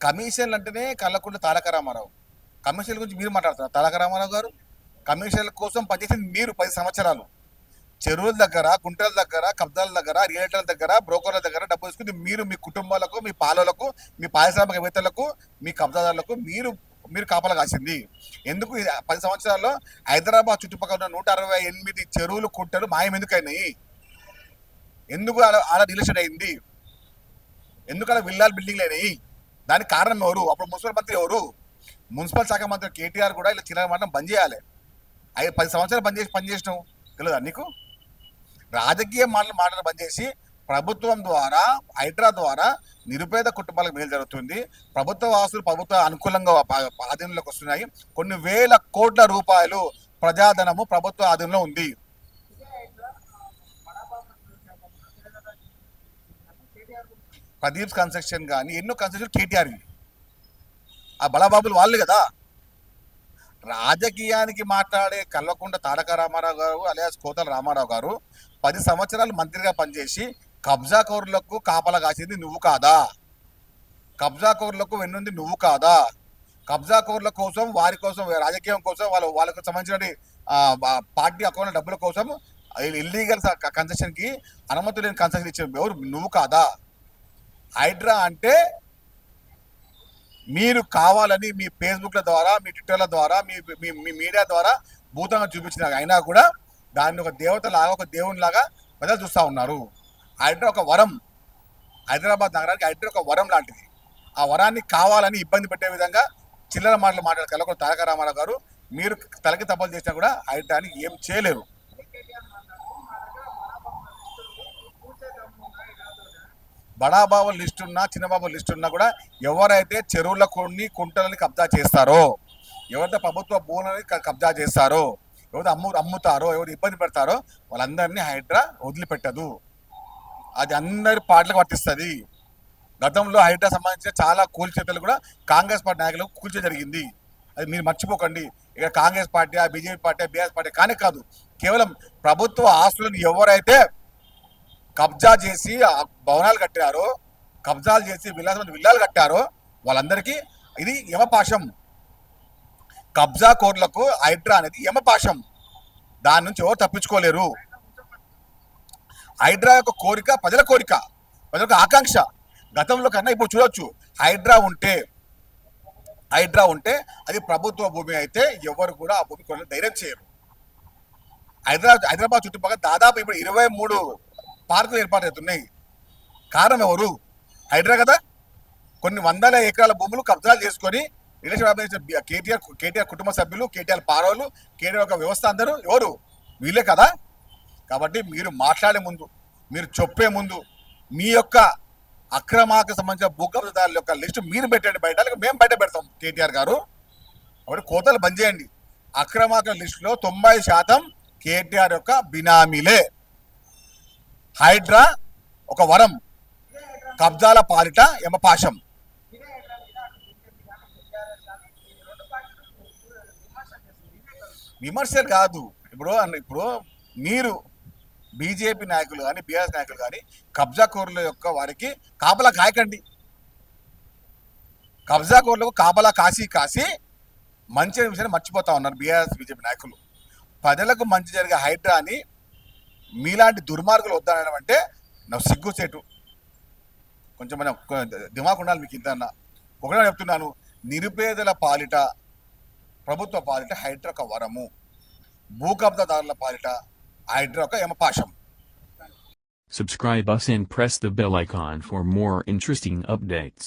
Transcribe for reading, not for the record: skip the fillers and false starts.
కమిషన్లు అంటేనే కళ్ళకుంట తారక రామారావు. కమిషన్ల గురించి మీరు మాట్లాడుతున్నారు తారక రామారావు గారు. కమిషన్ల కోసం పనిచేసింది మీరు 10 సంవత్సరాలు. చెరువుల దగ్గర, గుంటల దగ్గర, కబ్జాల దగ్గర, రియల్టర్ల దగ్గర, బ్రోకర్ల దగ్గర డబ్బు తీసుకుంది మీరు. మీ కుటుంబాలకు, మీ పాలలకు, మీ పారిశ్రామికవేత్తలకు, మీ కబ్జాదారులకు మీరు మీరు కాపలా కాసింది. ఎందుకు 10 సంవత్సరాల్లో హైదరాబాద్ చుట్టుపక్కల ఉన్న 168 చెరువులు, కుంటలు మాయం ఎందుకైనాయి? ఎందుకు అలా రిలేషన్ అయింది? ఎందుకు అలా విల్లాలు బిల్డింగ్లు అయినాయి? దానికి కారణం ఎవరు? అప్పుడు మున్సిపల్ మంత్రి ఎవరు? మున్సిపల్ శాఖ మంత్రి కేటీఆర్ కూడా ఇలా చిల్లర మాటలు బంద్ చేయాలి. 10 సంవత్సరాలు పనిచేసినావు తెలియదా నీకు? రాజకీయ మాటలు బంద్ చేసి ప్రభుత్వం ద్వారా, హైడ్రా ద్వారా నిరుపేద కుటుంబాలకు మేలు జరుగుతుంది. ప్రభుత్వ ఆస్తులు ప్రభుత్వ అనుకూలంగా ఆధీనంలోకి వస్తున్నాయి. కొన్ని వేల కోట్ల రూపాయలు ప్రజాధనము ప్రభుత్వ ఆధీనంలో ఉంది. ప్రదీప్ కన్స్ట్రక్షన్ కానీ ఎన్నో కన్స్ట్రక్షన్ కేటీఆర్, ఆ బలాబాబులు వాళ్ళు కదా. రాజకీయానికి మాట్లాడే కల్వకుంట తారక రామారావు గారు అలియాస్ కోతల రామారావు గారు 10 సంవత్సరాలు మంత్రిగా పనిచేసి కబ్జా కోరులకు కాపలా కాసింది నువ్వు కాదా? కబ్జా కోరులకు వెన్నుంది నువ్వు కాదా? కబ్జా కోరుల కోసం, వారి కోసం, రాజకీయం కోసం, వాళ్ళకు సంబంధించిన పార్టీ అకౌంట్ డబ్బుల కోసం ఇల్లీగల్ కన్స్ట్రక్షన్ కి అనుమతి లేని కన్స్ట్రక్షన్ ఇచ్చిన ఎవరు? నువ్వు కాదా? హైడ్రా అంటే మీరు కావాలని మీ ఫేస్బుక్ల ద్వారా, మీ ట్విట్టర్ల ద్వారా, మీ మీడియా ద్వారా భూతంగా చూపించిన అయినా కూడా దాన్ని ఒక దేవతలాగా, ఒక దేవునిలాగా ప్రజలు చూస్తూ ఉన్నారు. హైడ్రా ఒక వరం. హైదరాబాద్ నగరానికి హైడ్రా ఒక వరం లాంటిది. ఆ వరాన్ని కావాలని ఇబ్బంది పెట్టే విధంగా చిల్లర మాటలు కలవకుండా తారక రామారావు గారు మీరు తలకి తప్పలు చేసినా కూడా హైడ్రాని ఏం చేయలేరు. బడాబాబు లిస్ట్ ఉన్నా, చిన్నబాబు లిస్ట్ ఉన్నా కూడా ఎవరైతే చెరువుల కొన్ని కుంటలని కబ్జా చేస్తారో, ఎవరైతే ప్రభుత్వ భూములని కబ్జా చేస్తారో, ఎవరైతే అమ్ముతారో, ఎవరు ఇబ్బంది పెడతారో వాళ్ళందరినీ హైడ్రా వదిలిపెట్టదు. అది అందరి పార్టీలకు వర్తిస్తుంది. గతంలో హైడ్రా సంబంధించిన చాలా కూల్చేతలు కూడా కాంగ్రెస్ పార్టీ నాయకులకు కూల్చే జరిగింది. అది మీరు మర్చిపోకండి. ఇక Congress party, BJP party, BRS party కానీ కాదు, కేవలం ప్రభుత్వ ఆస్తులను ఎవరైతే కబ్జా చేసి భవనాలు కట్టారో, కబ్జాలు చేసి విల్లాలు కట్టారో వాళ్ళందరికీ ఇది యమపాశం. కబ్జా కోర్లకు హైడ్రా అనేది యమపాశం. దాని నుంచి ఎవరు తప్పించుకోలేరు. హైడ్రా యొక్క కోరిక ప్రజల కోరిక, ప్రజలకు ఆకాంక్ష. గతంలో కన్నా ఇప్పుడు చూడొచ్చు, హైడ్రా ఉంటే అది ప్రభుత్వ భూమి అయితే ఎవరు కూడా ఆ భూమి కొన ధైర్యం చేయరు. హైదరాబాద్ చుట్టుపక్కల దాదాపు ఇప్పుడు 23 పార్కులు ఏర్పాటవుతున్నాయి. కారణం ఎవరు? హైడ్రా కదా. కొన్ని వందల ఎకరాల భూములు కబ్జాలు చేసుకొని రిలేషన్ కేటీఆర్ కుటుంబ సభ్యులు, కేటీఆర్ పారోలు, కేటీఆర్ యొక్క వ్యవస్థ అందరూ ఎవరు? వీళ్ళే కదా. కాబట్టి మీరు మాట్లాడే ముందు, మీరు చెప్పే ముందు మీ యొక్క అక్రమాలకు సంబంధించిన భూ కబ్జాదారుల యొక్క లిస్టు మీరు పెట్టండి బయట, మేము బయట పెడతాం కేటీఆర్ గారు. కాబట్టి కోతలు బంద్ చేయండి. అక్రమాల లిస్టులో 90% కేటీఆర్ యొక్క బినామీలే. హైడ్రా ఒక వరం, కబ్జాల పాలిట యమపాశం. విమర్శలు కాదు. ఇప్పుడు మీరు బీజేపీ నాయకులు కానీ, బీఆర్ఎస్ నాయకులు కానీ కబ్జా కోరుల యొక్క వారికి కాపలా కాయకండి. కబ్జా కోరులకు కాపలా కాసి మంచి విషయాన్ని మర్చిపోతా ఉన్నారు బీఆర్ఎస్, బీజేపీ నాయకులు. ప్రజలకు మంచి జరిగే హైడ్రాని మీలాంటి దుర్మార్గులు వద్దనడం అంటే నాకు సిగ్గుచేటు. కొంచెం మనం దిమాగ్ ఉండాలి మీకు. ఇంత ఒకటే చెప్తున్నాను, నిరుపేదల పాలిట, ప్రభుత్వ పాలిట హైడ్రా ఒక వరము, భూ కబ్జాదారుల పాలిట హైడ్రా ఒక యమపాశం. Subscribe us and press the bell icon for more interesting updates.